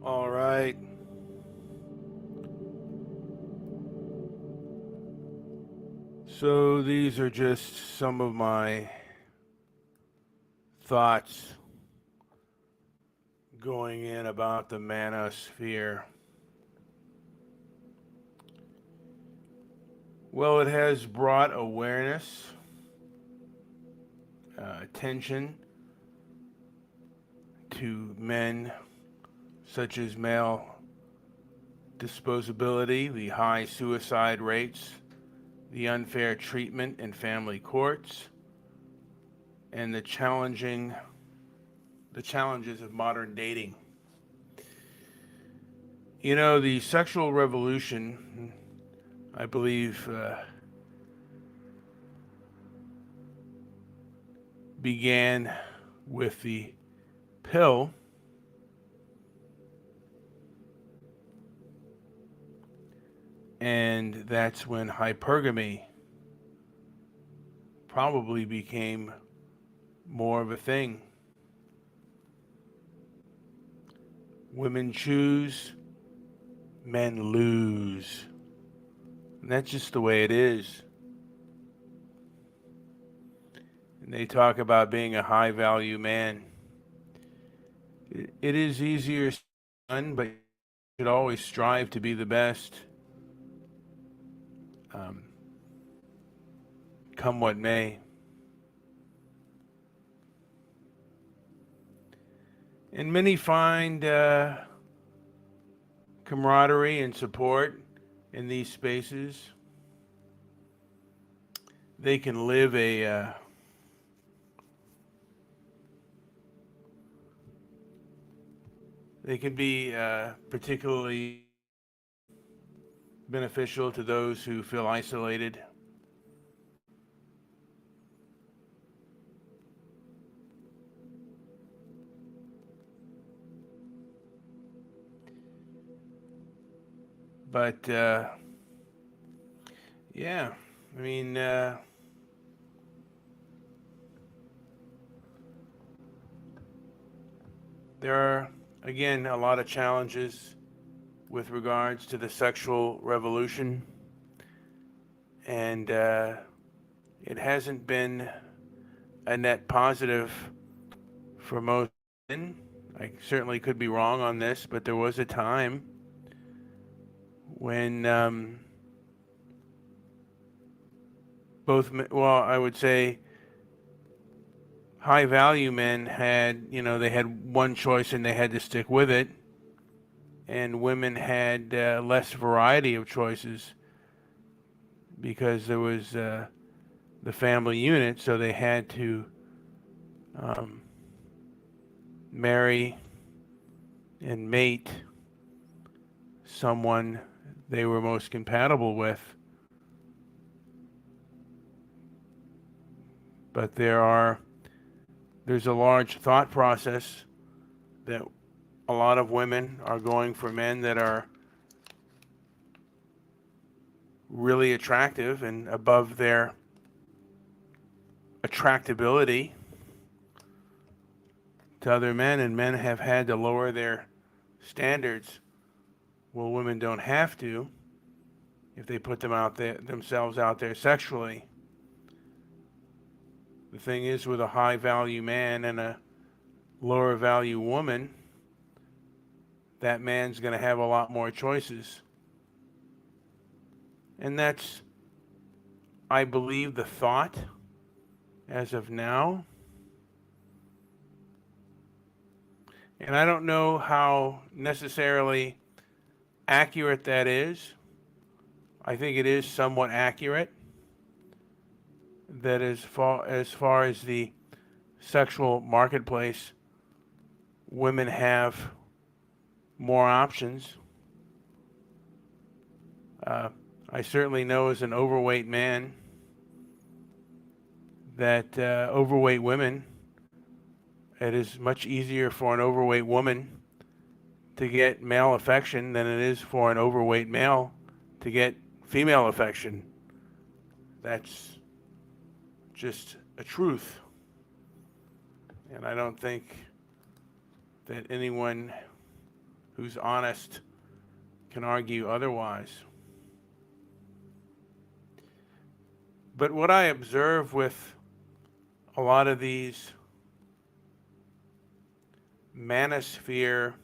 All right. So these are just some of my thoughts going in about the Manosphere. Well, it has brought awareness, attention to men such as male disposability, the high suicide rates, the unfair treatment in family courts, and the challenges of modern dating. You know, the sexual revolution, I believe, began with the pill, and that's when hypergamy probably became more of a thing. Women choose, men lose. And that's just the way it is. And they talk about being a high value man. It is easier done, but you should always strive to be the best, um, come what may. And many find camaraderie and support in these spaces. They can live they can be particularly beneficial to those who feel isolated. But yeah, I mean, there are, again, a lot of challenges with regards to the sexual revolution, and it hasn't been a net positive for most men. I certainly could be wrong on this, but there was a time when well, I would say high value men had, they had one choice and they had to stick with it, and women had less variety of choices because there was the family unit, so they had to um, marry and mate someone they were most compatible with. But there's a large thought process that a lot of women are going for men that are really attractive and above their attractability to other men, and men have had to lower their standards. Well, women don't have to if they put themselves out there sexually. The thing is, with a high value man and a lower value woman, that man's going to have a lot more choices. And that's, I believe, the thought as of now. And I don't know how necessarily accurate that is. I think it is somewhat accurate that as far as the sexual marketplace, women have more options. Uh, I certainly know as an overweight man that overweight women, it is much easier for an overweight woman to get male affection than it is for an overweight male to get female affection. That's just a truth. And I don't think that anyone who's honest can argue otherwise. But what I observe with a lot of these Manosphere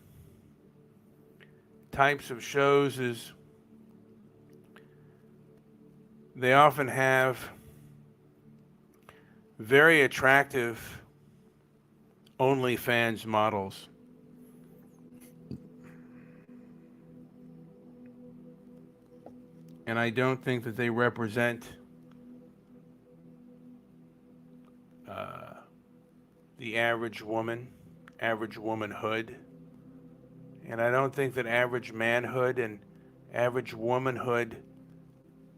types of shows is they often have very attractive OnlyFans models. And I don't think that they represent the average woman, average womanhood. And I don't think that average manhood and average womanhood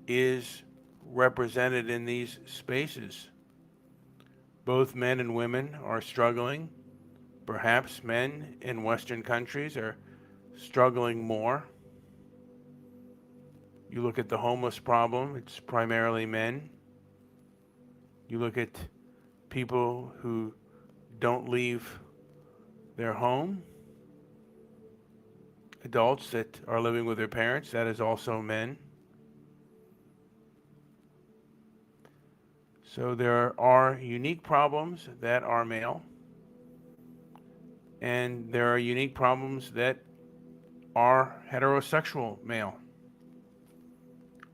is represented in these spaces. Both men and women are struggling. Perhaps men in Western countries are struggling more. You look at the homeless problem, it's primarily men. You look at people who don't leave their home, adults that are living with their parents, that is also men. So there are unique problems that are male, and there are unique problems that are heterosexual male.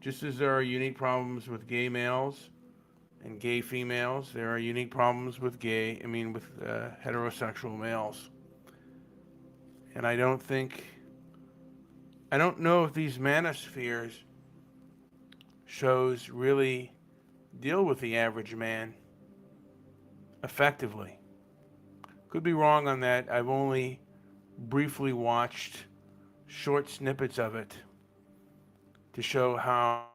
Just as there are unique problems with gay males and gay females, there are unique problems with heterosexual males. And I don't know if these Manospheres shows really deal with the average man effectively. Could be wrong on that. I've only briefly watched short snippets of it to show how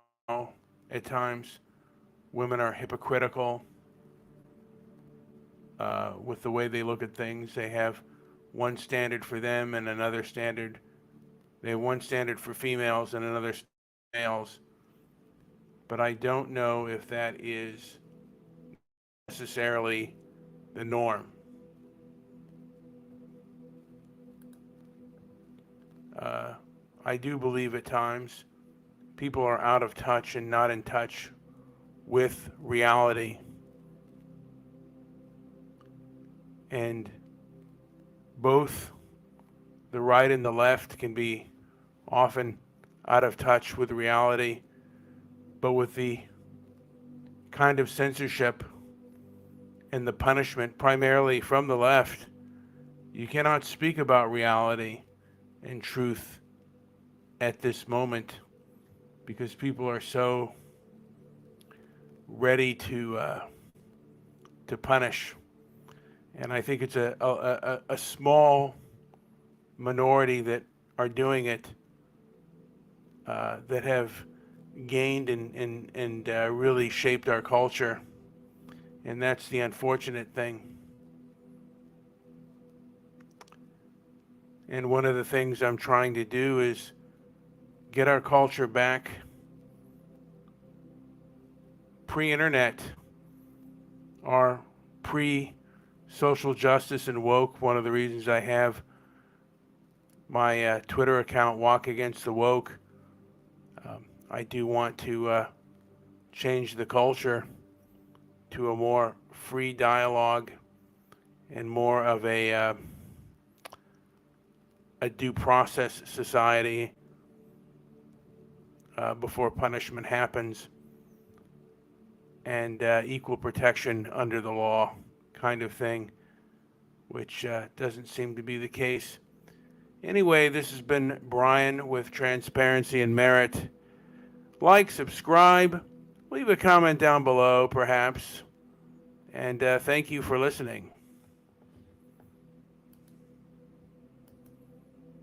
at times women are hypocritical with the way they look at things. They have one standard for them and another standard. They have one standard for females and another standard for males. But I don't know if that is necessarily the norm. I do believe at times people are out of touch and not in touch with reality. And both the right and the left can be often out of touch with reality, but with the kind of censorship and the punishment primarily from the left, you cannot speak about reality and truth at this moment because people are so ready to punish. And I think it's a small minority that are doing it that have gained and really shaped our culture. And that's the unfortunate thing. And one of the things I'm trying to do is get our culture back pre-internet, or pre-social justice and woke. One of the reasons I have my Twitter account, Walk Against the Woke, I do want to change the culture to a more free dialogue and more of a due process society before punishment happens, and equal protection under the law kind of thing, which doesn't seem to be the case. Anyway, this has been Brian with Transparency and Merit. Like, subscribe, leave a comment down below perhaps, and thank you for listening.